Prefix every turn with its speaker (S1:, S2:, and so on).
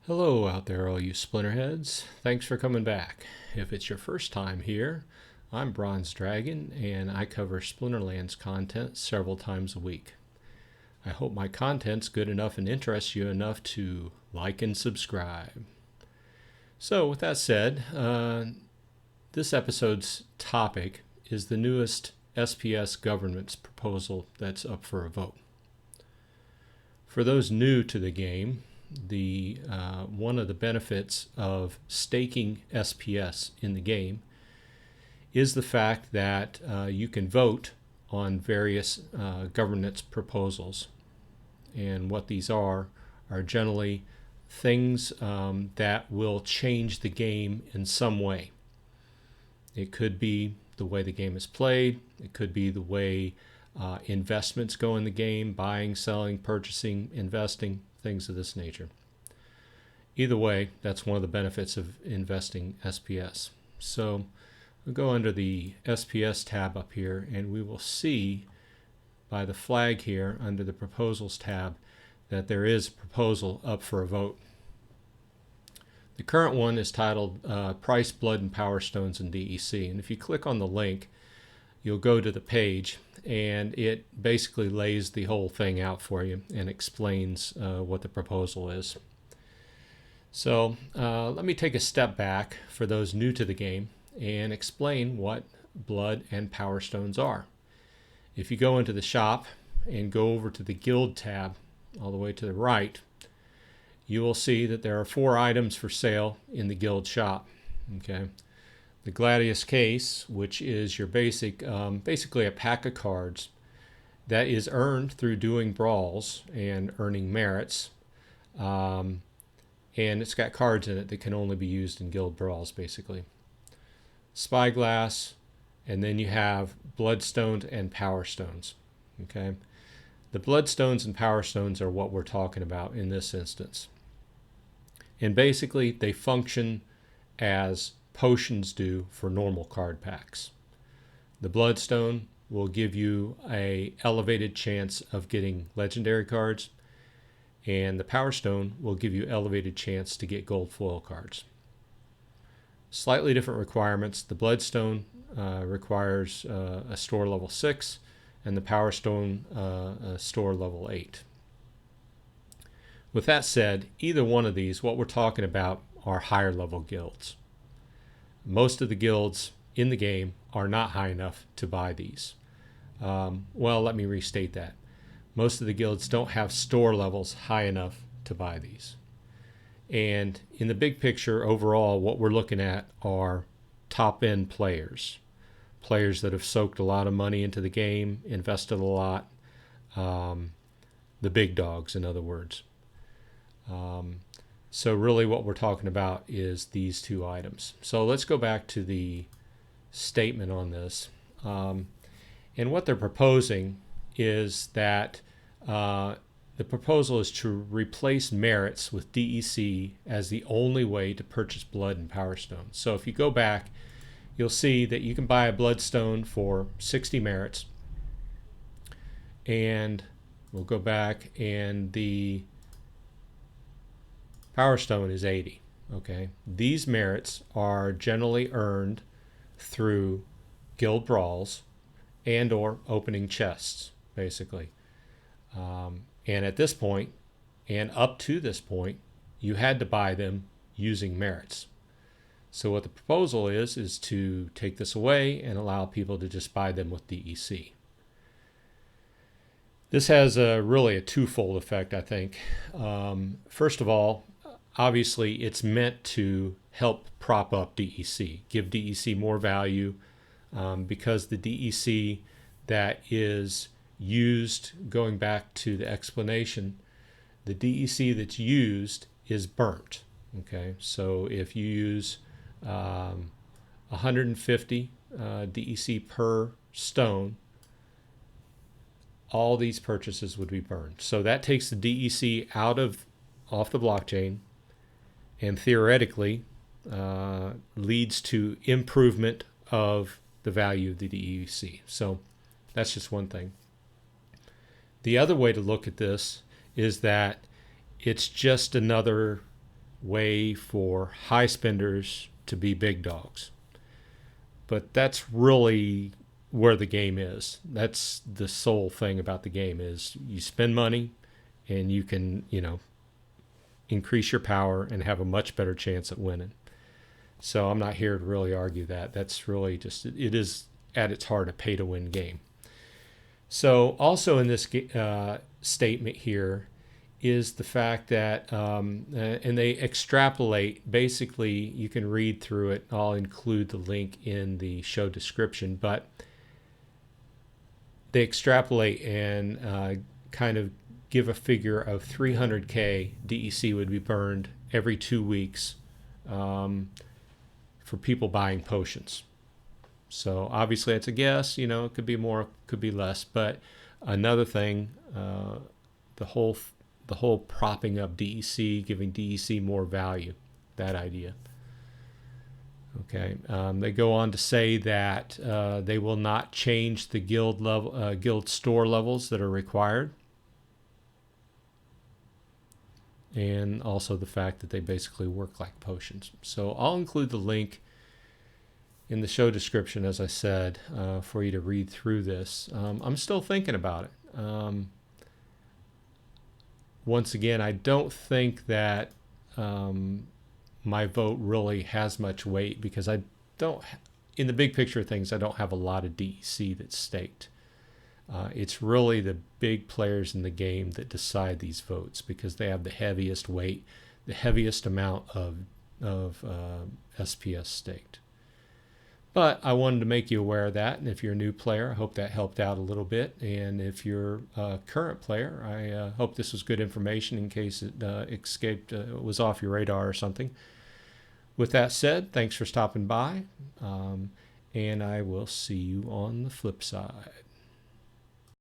S1: Hello out there, all you Splinterheads. Thanks for coming back. If it's your first time here, I'm Bronze Dragon, and I cover Splinterlands content several times a week. I hope my content's good enough and interests you enough to like and subscribe. So, with that said, this episode's topic is the newest SPS governance proposal that's up for a vote. For those new to the game, one of the benefits of staking SPS in the game is the fact that you can vote on various governance proposals. And what these are generally things that will change the game in some way. It could be the way the game is played. It could be the way investments go in the game, buying, selling, purchasing, investing, things of this nature. Either way, that's one of the benefits of investing SPS. So we'll go under the SPS tab up here, and we will see by the flag here under the Proposals tab that there is a proposal up for a vote. The current one is titled Price, Blood, and Power Stones in DEC. And if you click on the link, you'll go to the page, and it basically lays the whole thing out for you and explains what the proposal is. So let me take a step back for those new to the game and explain what blood and power stones are. If you go into the shop and go over to the guild tab all the way to the right, you will see that there are 4 items for sale in the guild shop. Okay. The Gladius case, which is your basically a pack of cards that is earned through doing brawls and earning merits. And it's got cards in it that can only be used in guild brawls, basically. Spyglass, and then you have bloodstones and power stones. Okay. The bloodstones and power stones are what we're talking about in this instance. And basically, they function as potions do for normal card packs. The bloodstone will give you an elevated chance of getting legendary cards, and the power stone will give you elevated chance to get gold foil cards. Slightly different requirements. The bloodstone requires a store level 6, and the power stone a store level 8. With that said, either one of these, what we're talking about are higher level guilds. Most of the guilds in the game are not high enough to buy these. Well, let me restate that. Most of the guilds don't have store levels high enough to buy these. And in the big picture, overall, what we're looking at are top-end players. Players that have soaked a lot of money into the game, invested a lot. The big dogs, in other words. So really what we're talking about is these 2 items. So let's go back to the statement on this. And what they're proposing is that the proposal is to replace merits with DEC as the only way to purchase blood and power stones. So if you go back, you'll see that you can buy a bloodstone for 60 merits. And we'll go back, and the power stone is 80. Okay, these merits are generally earned through guild brawls and or opening chests, basically. And at this point, and up to this point, you had to buy them using merits. So what the proposal is to take this away and allow people to just buy them with DEC. This has really a twofold effect, I think. First of all, obviously, it's meant to help prop up DEC, give DEC more value, because the DEC that is used, going back to the explanation, the DEC that's used is burnt. Okay, so if you use 150 DEC per stone, all these purchases would be burned. So that takes the DEC off the blockchain, and theoretically leads to improvement of the value of the DEC. So that's just one thing. The other way to look at this is that it's just another way for high spenders to be big dogs. But that's really where the game is. That's the sole thing about the game is you spend money and you can, increase your power and have a much better chance at winning. So I'm not here to really argue that. That's really just, it is at its heart a pay to win game. So also in this statement here is the fact that, and they extrapolate, basically you can read through it. I'll include the link in the show description, but they extrapolate and kind of give a figure of 300K DEC would be burned every 2 weeks for people buying potions. So obviously it's a guess, it could be more, could be less, but another thing, the whole propping up DEC, giving DEC more value, that idea. Okay, they go on to say that they will not change the guild store levels that are required, and also the fact that they basically work like potions. So I'll include the link in the show description, as I said, for you to read through this. I'm still thinking about it. Once again, I don't think that my vote really has much weight because I don't, in the big picture of things, I don't have a lot of DEC that's staked. It's really the big players in the game that decide these votes because they have the heaviest weight, the heaviest amount of SPS staked. But I wanted to make you aware of that, and if you're a new player, I hope that helped out a little bit. And if you're a current player, I hope this was good information in case it was off your radar or something. With that said, thanks for stopping by, and I will see you on the flip side.